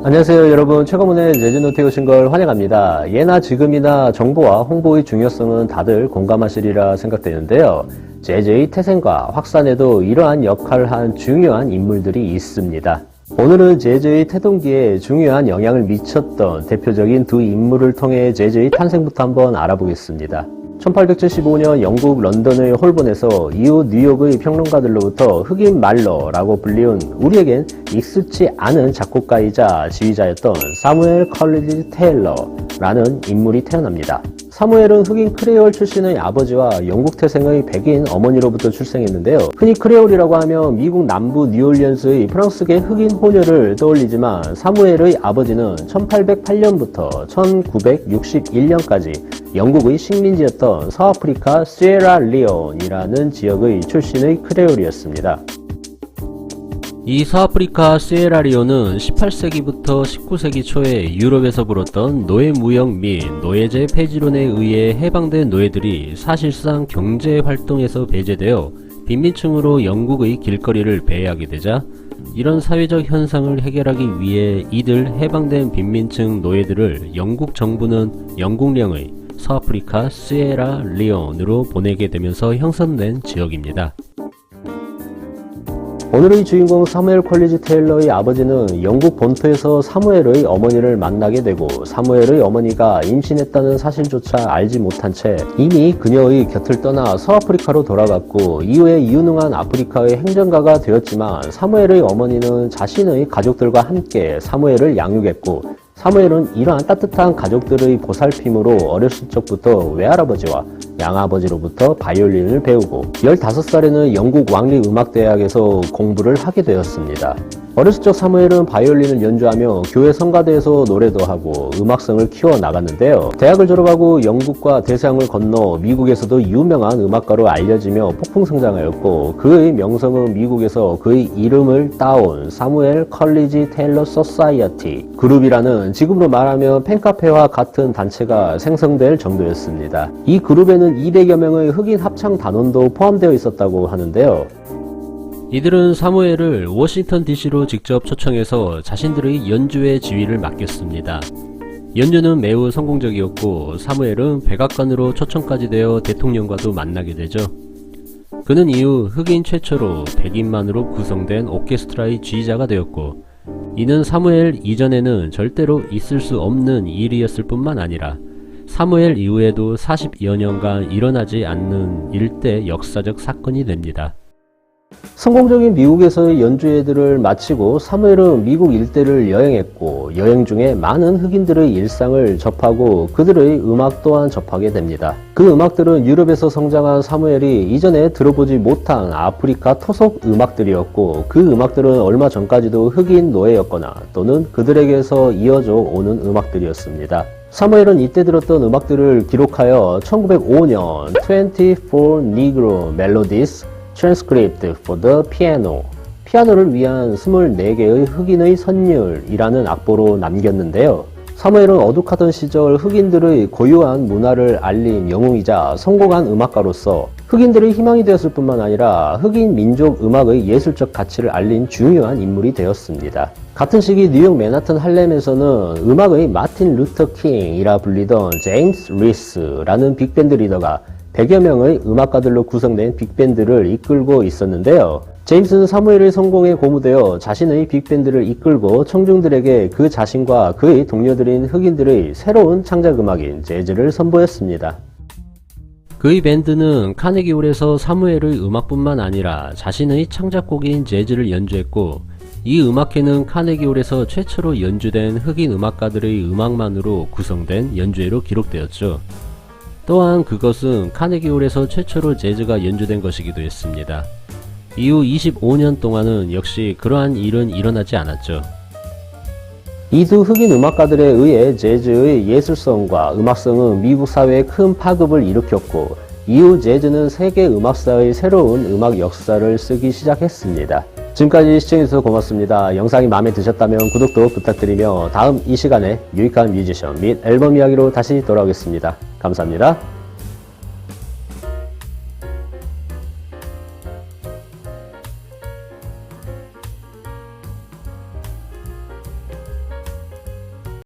안녕하세요 여러분, 최고문의 재즈노트에 오신 걸 환영합니다. 예나 지금이나 정보와 홍보의 중요성은 다들 공감하시리라 생각되는데요. 재즈의 태생과 확산에도 이러한 역할을 한 중요한 인물들이 있습니다. 오늘은 재즈의 태동기에 중요한 영향을 미쳤던 대표적인 두 인물을 통해 재즈의 탄생부터 한번 알아보겠습니다. 1875년 영국 런던의 홀본에서 이후 뉴욕의 평론가들로부터 흑인 말러라고 불리운 우리에겐 익숙치 않은 작곡가이자 지휘자였던 사무엘 컬리지 테일러라는 인물이 태어납니다. 사무엘은 흑인 크레올 출신의 아버지와 영국 태생의 백인 어머니로부터 출생했는데요. 흔히 크레올이라고 하면 미국 남부 뉴올리언스의 프랑스계 흑인 호녀를 떠올리지만 사무엘의 아버지는 1808년부터 1961년까지 영국의 식민지였던 서아프리카 시에라리온이라는 지역의 출신의 크레올이었습니다. 이 서아프리카 시에라리온은 18세기부터 19세기 초에 유럽에서 불었던 노예무역 및 노예제 폐지론에 의해 해방된 노예들이 사실상 경제활동에서 배제되어 빈민층으로 영국의 길거리를 배회하게 되자 이런 사회적 현상을 해결하기 위해 이들 해방된 빈민층 노예들을 영국 정부는 영국령의 서아프리카 시에라리온으로 보내게 되면서 형성된 지역입니다. 오늘의 주인공 사무엘 컬리지 테일러의 아버지는 영국 본토에서 사무엘의 어머니를 만나게 되고 사무엘의 어머니가 임신했다는 사실조차 알지 못한 채 이미 그녀의 곁을 떠나 서아프리카로 돌아갔고 이후에 유능한 아프리카의 행정가가 되었지만 사무엘의 어머니는 자신의 가족들과 함께 사무엘을 양육했고 사무엘은 이러한 따뜻한 가족들의 보살핌으로 어렸을 적부터 외할아버지와 양아버지로부터 바이올린을 배우고 15살에는 영국 왕립음악대학에서 공부를 하게 되었습니다. 어렸을 적 사무엘은 바이올린을 연주하며 교회 성가대에서 노래도 하고 음악성을 키워나갔는데요. 대학을 졸업하고 영국과 대서양을 건너 미국에서도 유명한 음악가로 알려지며 폭풍성장하였고 그의 명성은 미국에서 그의 이름을 따온 사무엘 컬리지 테일러 소사이어티 그룹이라는 지금으로 말하면 팬카페와 같은 단체가 생성될 정도였습니다. 이 그룹에는 200여 명의 흑인 합창 단원도 포함되어 있었다고 하는데요. 이들은 사무엘을 워싱턴 DC로 직접 초청해서 자신들의 연주의 지휘를 맡겼습니다. 연주는 매우 성공적이었고 사무엘은 백악관으로 초청까지 되어 대통령과도 만나게 되죠. 그는 이후 흑인 최초로 백인만으로 구성된 오케스트라의 지휘자가 되었고 이는 사무엘 이전에는 절대로 있을 수 없는 일이었을 뿐만 아니라 사무엘 이후에도 40여 년간 일어나지 않는 일대 역사적 사건이 됩니다. 성공적인 미국에서의 연주회들을 마치고 사무엘은 미국 일대를 여행했고 여행 중에 많은 흑인들의 일상을 접하고 그들의 음악 또한 접하게 됩니다. 그 음악들은 유럽에서 성장한 사무엘이 이전에 들어보지 못한 아프리카 토속 음악들이었고 그 음악들은 얼마 전까지도 흑인 노예였거나 또는 그들에게서 이어져 오는 음악들이었습니다. 사무엘은 이때 들었던 음악들을 기록하여 1905년 24 Negro Melodies Transcript for the Piano 피아노를 위한 24개의 흑인의 선율이라는 악보로 남겼는데요. 사무엘은 어둑하던 시절 흑인들의 고유한 문화를 알린 영웅이자 성공한 음악가로서 흑인들의 희망이 되었을 뿐만 아니라 흑인 민족 음악의 예술적 가치를 알린 중요한 인물이 되었습니다. 같은 시기 뉴욕 맨하튼 할렘에서는 음악의 마틴 루터 킹이라 불리던 제임스 리스라는 빅밴드 리더가 100여 명의 음악가들로 구성된 빅밴드를 이끌고 있었는데요. 제임스는 사무엘의 성공에 고무되어 자신의 빅밴드를 이끌고 청중들에게 그 자신과 그의 동료들인 흑인들의 새로운 창작음악인 재즈를 선보였습니다. 그의 밴드는 카네기홀에서 사무엘의 음악뿐만 아니라 자신의 창작곡인 재즈를 연주했고 이 음악회는 카네기홀에서 최초로 연주된 흑인 음악가들의 음악만으로 구성된 연주회로 기록되었죠. 또한 그것은 카네기홀에서 최초로 재즈가 연주된 것이기도 했습니다. 이후 25년 동안은 역시 그러한 일은 일어나지 않았죠. 이 두 흑인 음악가들에 의해 재즈의 예술성과 음악성은 미국 사회에 큰 파급을 일으켰고 이후 재즈는 세계 음악사의 새로운 음악 역사를 쓰기 시작했습니다. 지금까지 시청해주셔서 고맙습니다. 영상이 마음에 드셨다면 구독도 부탁드리며 다음 이 시간에 유익한 뮤지션 및 앨범 이야기로 다시 돌아오겠습니다. 감사합니다.